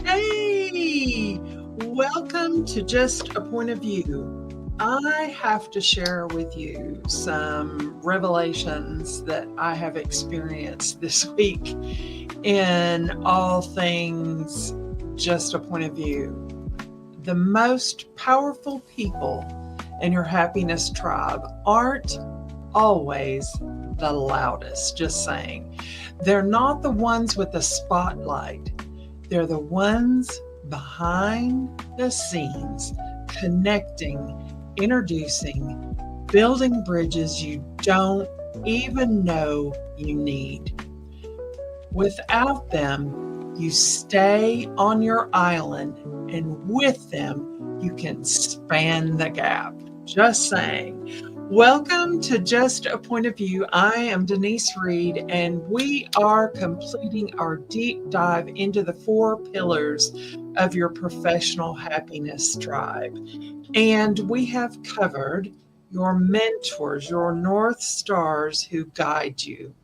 Hey, welcome to Just a Point of View. I have to share with you some revelations that I have experienced this week in all things Just a Point of View. The most powerful people in your happiness tribe aren't always the loudest, just saying. They're not the ones with the spotlight. They're the ones behind the scenes, connecting, introducing, building bridges you don't even know you need. Without them, you stay on your island, and with them, you can span the gap. Just saying. Welcome to Just a Point of View. I am Denise Reed, and we are completing our deep dive into the 4 pillars of your professional happiness tribe. And we have covered your mentors, your North Stars who guide you.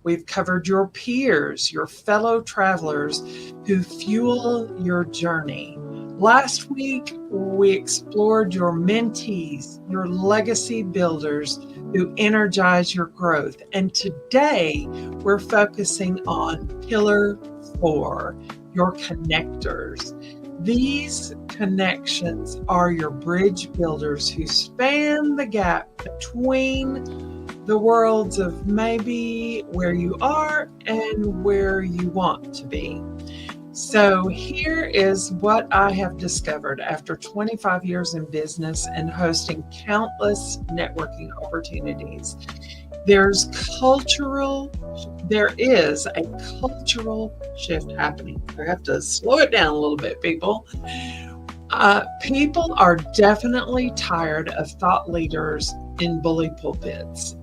We've covered your peers, your fellow travelers who fuel your journey. Last week, we explored your mentees, your legacy builders who energize your growth. And today, we're focusing on Pillar 4, your connectors. These connections are your bridge builders who span the gap between the worlds of maybe where you are and where you want to be. So here is what I have discovered after 25 years in business and hosting countless networking opportunities. There is a cultural shift happening. I have to slow it down a little bit, people. People are definitely tired of thought leaders in bully pulpits.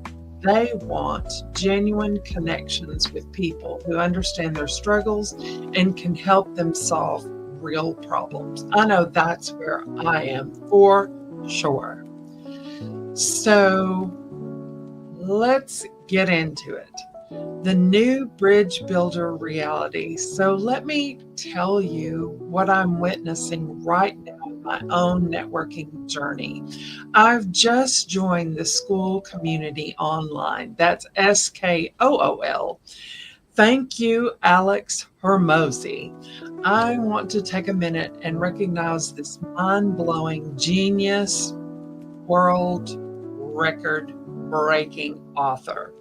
They want genuine connections with people who understand their struggles and can help them solve real problems. I know that's where I am for sure. So let's get into it. The new bridge builder reality. So let me tell you what I'm witnessing right now in my own networking journey. I've just joined the school community online. That's SKOOL. Thank you, Alex Hormozi. I want to take a minute and recognize this mind-blowing genius, world record breaking author.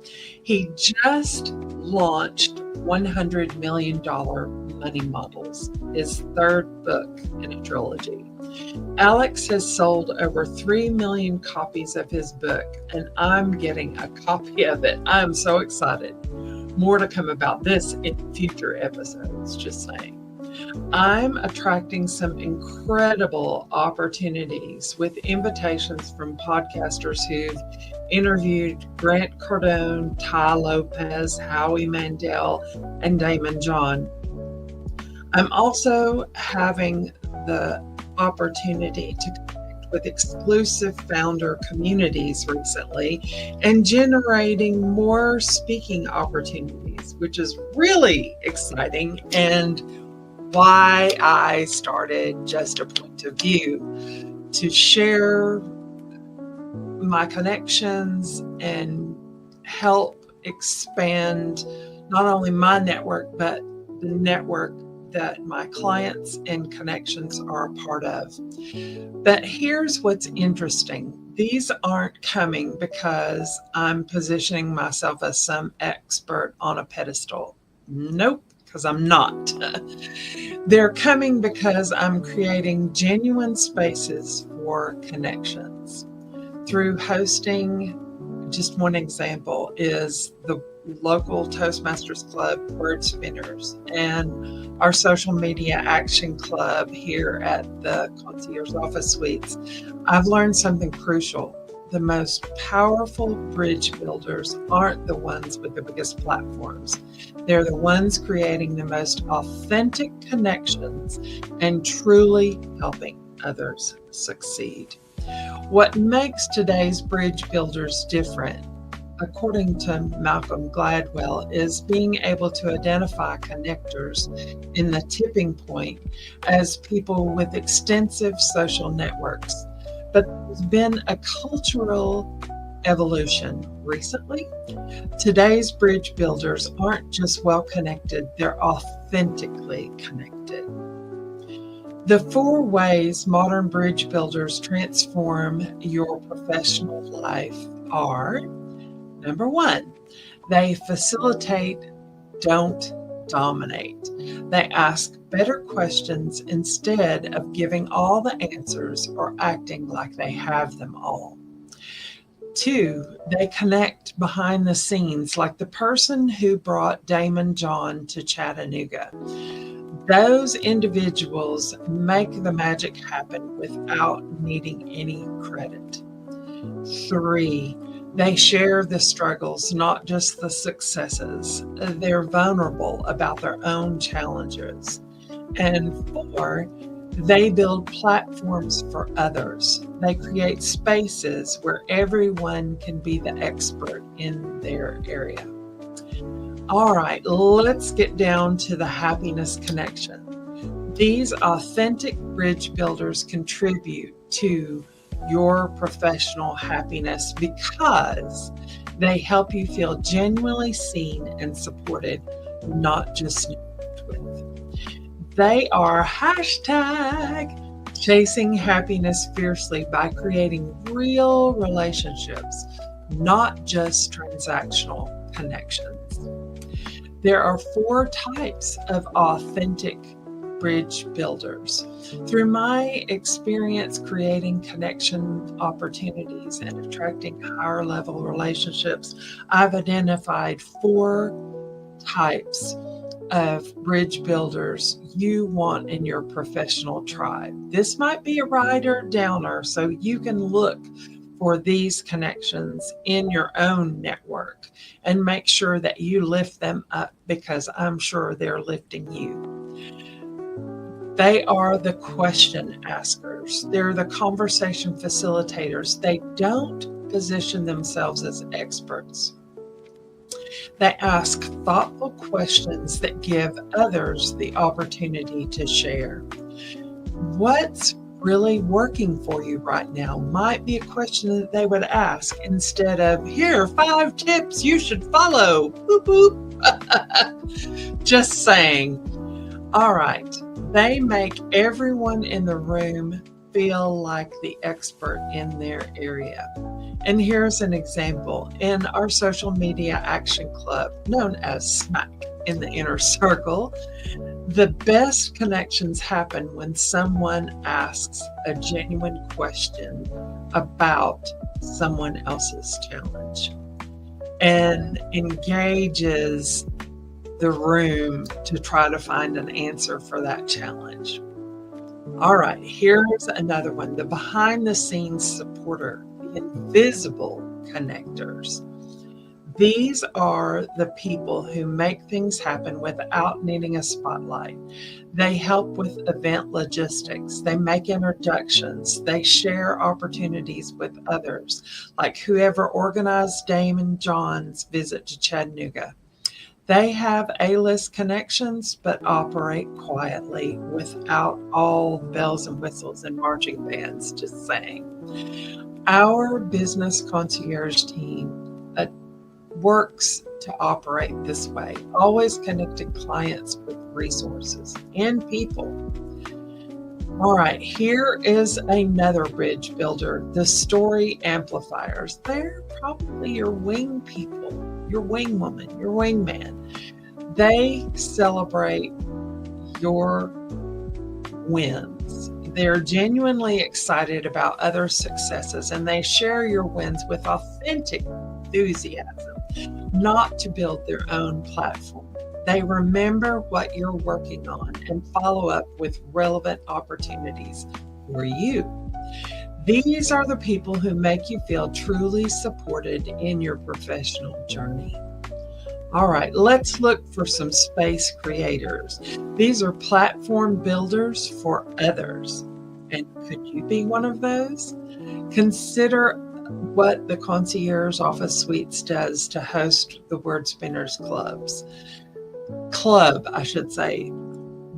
He just launched $100 million Money Models, his 3rd book in a trilogy. Alex has sold over 3 million copies of his book, and I'm getting a copy of it. I'm so excited. More to come about this in future episodes, just saying. I'm attracting some incredible opportunities with invitations from podcasters who've interviewed Grant Cardone, Ty Lopez, Howie Mandel, and Daymond John. I'm also having the opportunity to connect with exclusive founder communities recently and generating more speaking opportunities, which is really exciting and why I started Just a Point of View, to share my connections and help expand not only my network, but the network that my clients and connections are a part of. But here's what's interesting. These aren't coming because I'm positioning myself as some expert on a pedestal. Nope, because I'm not. They're coming because I'm creating genuine spaces for connections. Through hosting, just one example is the local Toastmasters Club Word Spinners and our social media action club here at the Concierge Office Suites. I've learned something crucial. The most powerful bridge builders aren't the ones with the biggest platforms. They're the ones creating the most authentic connections and truly helping others succeed. What makes today's bridge builders different according to Malcolm Gladwell, is being able to identify connectors in the tipping point as people with extensive social networks. But there's been a cultural evolution recently. Today's bridge builders aren't just well connected, they're authentically connected. The 4 ways modern bridge builders transform your professional life are: number 1, they facilitate, don't dominate. They ask better questions instead of giving all the answers or acting like they have them all. 2, they connect behind the scenes, like the person who brought Daymond John to Chattanooga. Those individuals make the magic happen without needing any credit. 3, they share the struggles, not just the successes. They're vulnerable about their own challenges. And 4, they build platforms for others. They create spaces where everyone can be the expert in their area. All right, let's get down to the happiness connection. These authentic bridge builders contribute to your professional happiness because they help you feel genuinely seen and supported, not just with. They are #chasing happiness fiercely by creating real relationships, not just transactional connections. There are 4 types of authentic bridge builders. Through my experience creating connection opportunities and attracting higher level relationships, I've identified 4 types of bridge builders you want in your professional tribe. This might be a rider downer, so you can look for these connections in your own network and make sure that you lift them up, because I'm sure they're lifting you. They are the question askers. They're the conversation facilitators. They don't position themselves as experts. They ask thoughtful questions that give others the opportunity to share. What's really working for you right now might be a question that they would ask instead of, here, 5 tips you should follow. Boop, boop. Just saying. All right. They make everyone in the room feel like the expert in their area. And here's an example. In our social media action club, known as SMAC in the inner circle, the best connections happen when someone asks a genuine question about someone else's challenge and engages the room to try to find an answer for that challenge. All right, here's another one. The behind the scenes supporter, the invisible connectors. These are the people who make things happen without needing a spotlight. They help with event logistics. They make introductions. They share opportunities with others, like whoever organized Daymond John's visit to Chattanooga. They have A-list connections, but operate quietly without all bells and whistles and marching bands, just saying. Our business concierge team works to operate this way, always connecting clients with resources and people. All right, here is another bridge builder, the story amplifiers. They're probably your wing people, your wing woman, your wing man. They celebrate your wins. They're genuinely excited about other successes, and they share your wins with authentic enthusiasm, not to build their own platform. They remember what you're working on and follow up with relevant opportunities for you. These are the people who make you feel truly supported in your professional journey. All right, let's look for some space creators. These are platform builders for others. And could you be one of those? Consider what the Concierge Office Suites does to host the Word Spinners Club, I should say.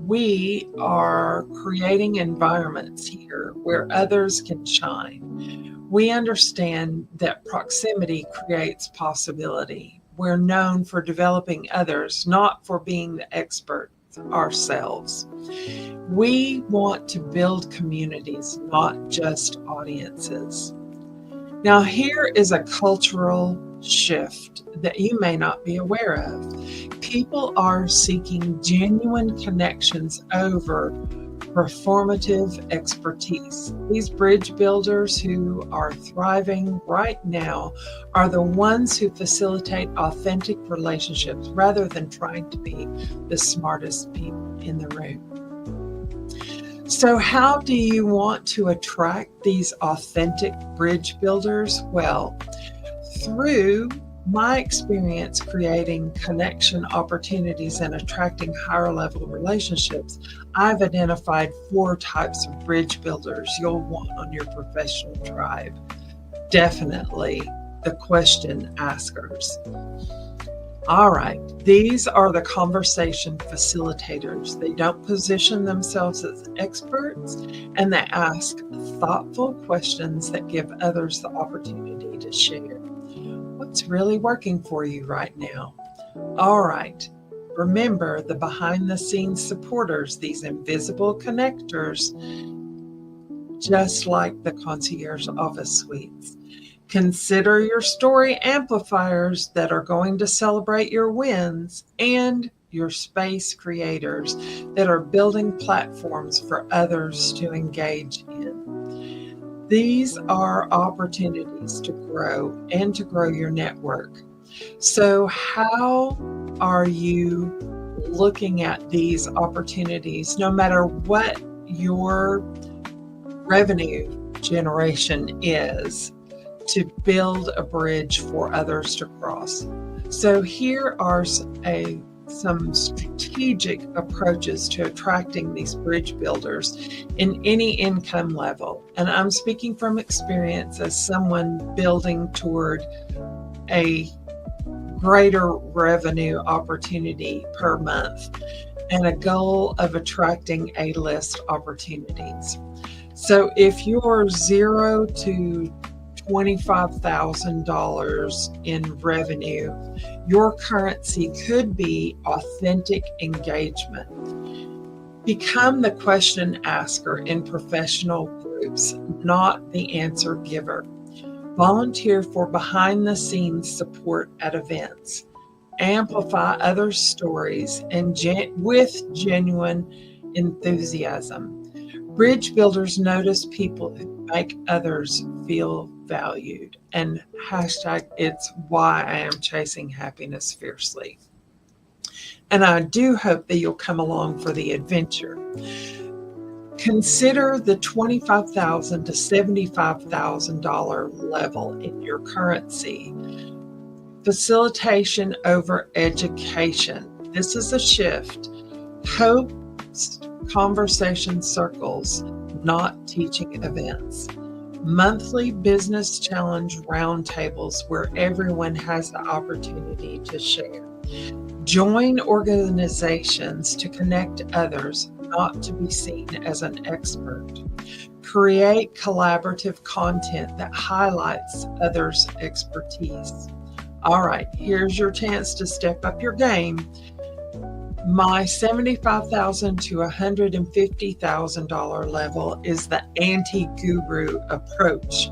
We are creating environments here where others can shine. We understand that proximity creates possibility. We're known for developing others, not for being the experts ourselves. We want to build communities, not just audiences. Now, here is a cultural shift that you may not be aware of. People are seeking genuine connections over performative expertise. These bridge builders who are thriving right now are the ones who facilitate authentic relationships rather than trying to be the smartest people in the room. So how do you want to attract these authentic bridge builders? Well, through my experience creating connection opportunities and attracting higher level relationships, I've identified 4 types of bridge builders you'll want on your professional tribe. Definitely the question askers. All right, these are the conversation facilitators. They don't position themselves as experts, and they ask thoughtful questions that give others the opportunity to share. What's really working for you right now? All right, remember the behind-the-scenes supporters, these invisible connectors, just like the Concierge Office Suites. Consider your story amplifiers that are going to celebrate your wins, and your space creators that are building platforms for others to engage in. These are opportunities to grow and to grow your network. So how are you looking at these opportunities, no matter what your revenue generation is, to build a bridge for others to cross? So here are some strategic approaches to attracting these bridge builders in any income level. And I'm speaking from experience as someone building toward a greater revenue opportunity per month and a goal of attracting A-list opportunities. So if you're $0 to $25,000 in revenue, your currency could be authentic engagement. Become the question asker in professional groups, not the answer giver. Volunteer for behind-the-scenes support at events. Amplify others' stories and with genuine enthusiasm. Bridge builders notice people who make others feel valued. And hashtag, it's why I am chasing happiness fiercely. And I do hope that you'll come along for the adventure. Consider the $25,000 to $75,000 level in your currency. Facilitation over education. This is a shift. Host conversation circles, not teaching events. Monthly business challenge roundtables where everyone has the opportunity to share. Join organizations to connect others, not to be seen as an expert. Create collaborative content that highlights others' expertise. All right, here's your chance to step up your game. My $75,000 to $150,000 level is the anti-guru approach.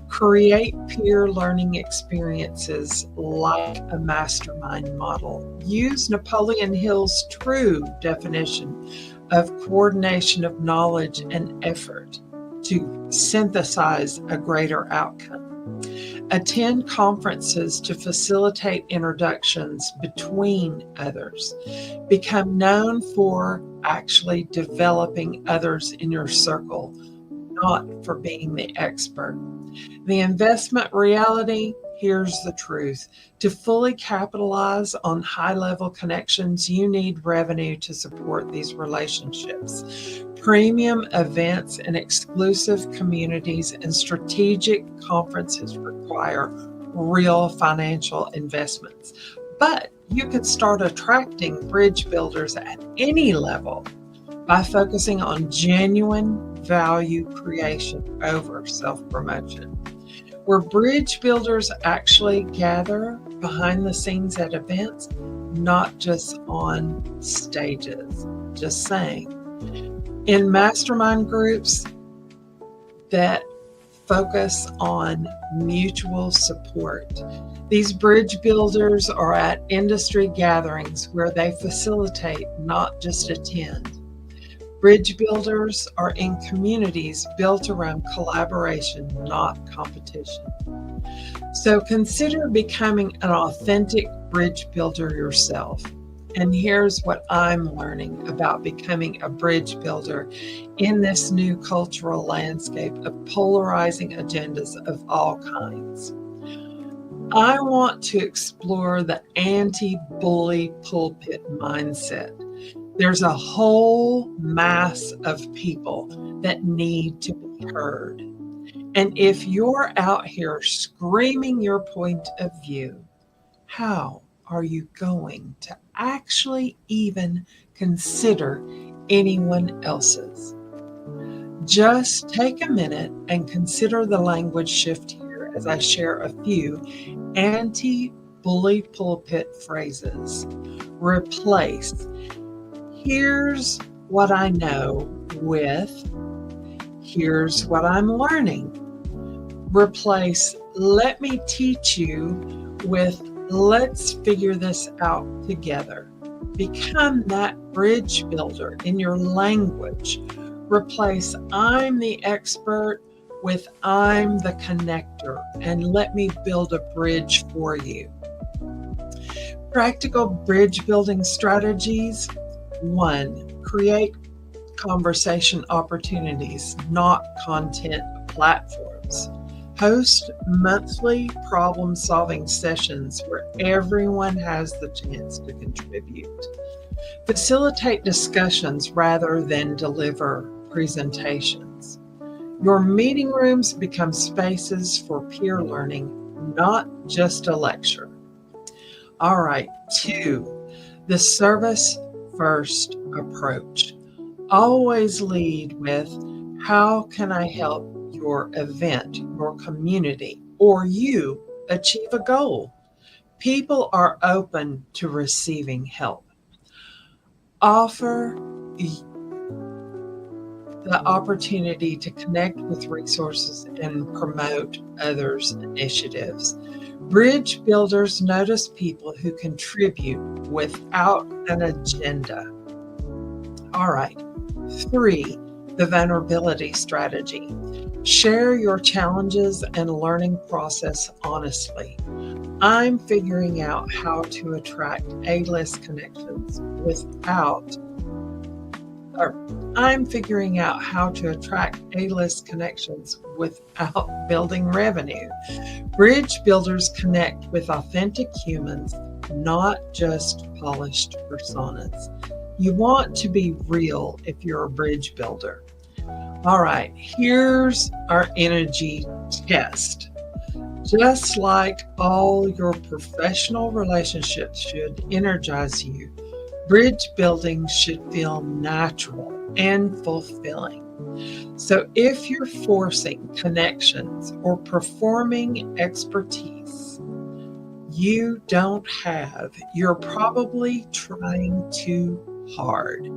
Create peer learning experiences like a mastermind model. Use Napoleon Hill's true definition of coordination of knowledge and effort to synthesize a greater outcome. Attend conferences to facilitate introductions between others. Become known for actually developing others in your circle, not for being the expert. The investment reality, here's the truth. To fully capitalize on high-level connections, you need revenue to support these relationships. Premium events and exclusive communities and strategic conferences require real financial investments. But you could start attracting bridge builders at any level by focusing on genuine value creation over self-promotion. Where bridge builders actually gather behind the scenes at events, not just on stages. Just saying. In mastermind groups that focus on mutual support. These bridge builders are at industry gatherings where they facilitate, not just attend. Bridge builders are in communities built around collaboration, not competition. So consider becoming an authentic bridge builder yourself. And here's what I'm learning about becoming a bridge builder in this new cultural landscape of polarizing agendas of all kinds. I want to explore the anti-bully pulpit mindset. There's a whole mass of people that need to be heard. And if you're out here screaming your point of view, how are you going to actually even consider anyone else's? Just take a minute and consider the language shift here as I share a few anti-bully pulpit phrases. Replace "here's what I know" with "here's what I'm learning." Replace "let me teach you" with "let's figure this out together." Become that bridge builder in your language. Replace "I'm the expert" with "I'm the connector, and let me build a bridge for you." Practical bridge building strategies. 1. Create conversation opportunities, not content platforms. Host monthly problem-solving sessions where everyone has the chance to contribute. Facilitate discussions rather than deliver presentations. Your meeting rooms become spaces for peer learning, not just a lecture. All right, 2. The service first approach. Always lead with, how can I help your event, your community, or you achieve a goal? People are open to receiving help. Offer the opportunity to connect with resources and promote others' initiatives. Bridge builders notice people who contribute without an agenda. All right. 3, the vulnerability strategy. Share your challenges and learning process honestly. I'm figuring out how to attract A-list connections without building revenue. Bridge builders connect with authentic humans, not just polished personas. You want to be real if you're a bridge builder. All right, here's our energy test. Just like all your professional relationships should energize you, bridge building should feel natural and fulfilling. So if you're forcing connections or performing expertise you don't have, you're probably trying too hard.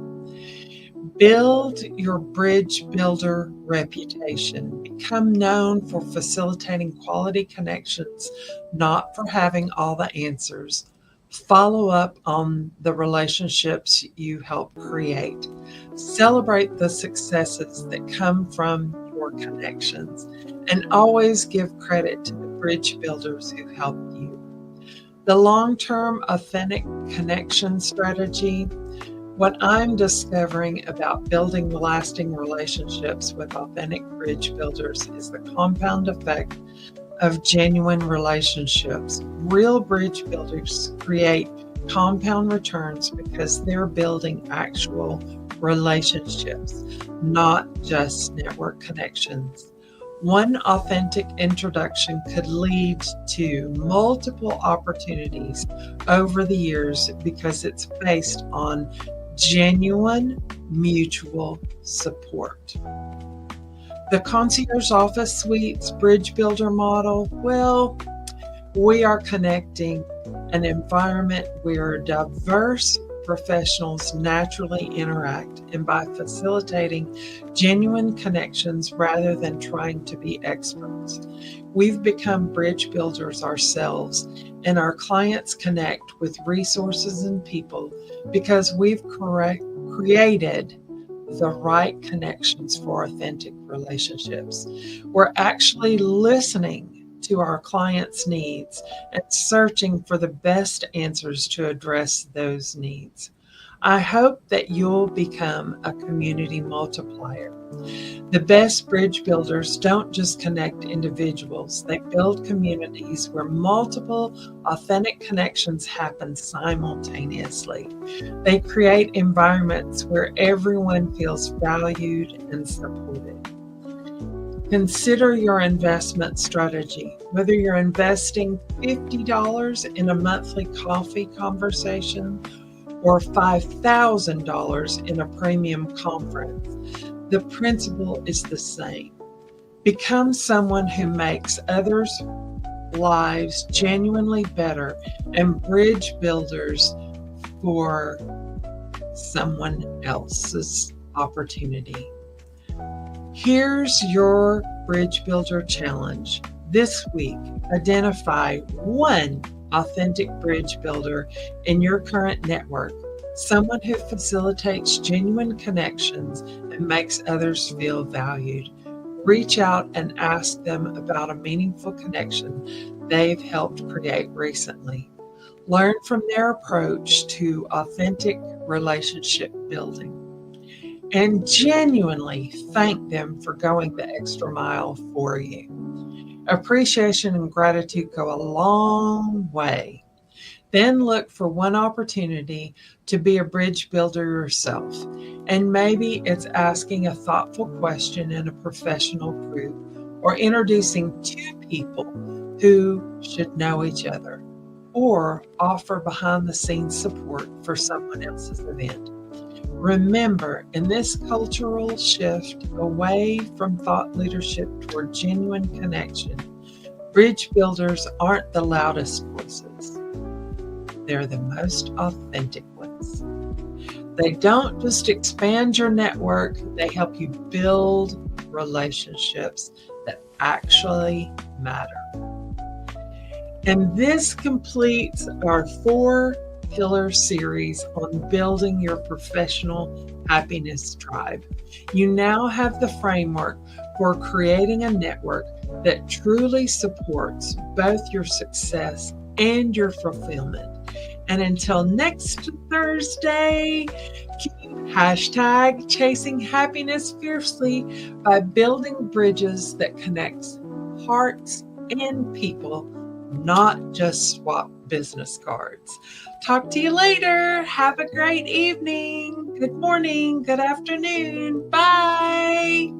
Build your bridge builder reputation. Become known for facilitating quality connections, not for having all the answers. Follow up on the relationships you help create. Celebrate the successes that come from your connections, and always give credit to the bridge builders who helped you. The long-term authentic connection strategy. What I'm discovering about building lasting relationships with authentic bridge builders is the compound effect of genuine relationships. Real bridge builders create compound returns because they're building actual relationships, not just network connections. One authentic introduction could lead to multiple opportunities over the years because it's based on genuine mutual support. The concierge office suites bridge builder model, well, we are connecting an environment where diverse professionals naturally interact, and by facilitating genuine connections rather than trying to be experts. We've become bridge builders ourselves, and our clients connect with resources and people because we've created the right connections for authentic relationships. We're actually listening to our clients' needs and searching for the best answers to address those needs. I hope that you'll become a community multiplier. The best bridge builders don't just connect individuals, they build communities where multiple authentic connections happen simultaneously. They create environments where everyone feels valued and supported. Consider your investment strategy. Whether you're investing $50 in a monthly coffee conversation or $5,000 in a premium conference, the principle is the same. Become someone who makes others' lives genuinely better and bridge builders for someone else's opportunity. Here's your bridge builder challenge. This week, identify one authentic bridge builder in your current network, someone who facilitates genuine connections and makes others feel valued. Reach out and ask them about a meaningful connection they've helped create recently. Learn from their approach to authentic relationship building, and genuinely thank them for going the extra mile for you. Appreciation and gratitude go a long way. Then look for one opportunity to be a bridge builder yourself. And maybe it's asking a thoughtful question in a professional group or introducing two people who should know each other, or offer behind the scenes support for someone else's event. Remember, in this cultural shift away from thought leadership toward genuine connection, bridge builders aren't the loudest voices. They're the most authentic ones. They don't just expand your network, they help you build relationships that actually matter. And this completes our 4-pillar series on building your professional happiness tribe. You now have the framework for creating a network that truly supports both your success and your fulfillment. And until next Thursday, keep chasing happiness fiercely by building bridges that connects hearts and people, not just swap business cards. Talk to you later. Have a great evening. Good morning. Good afternoon. Bye.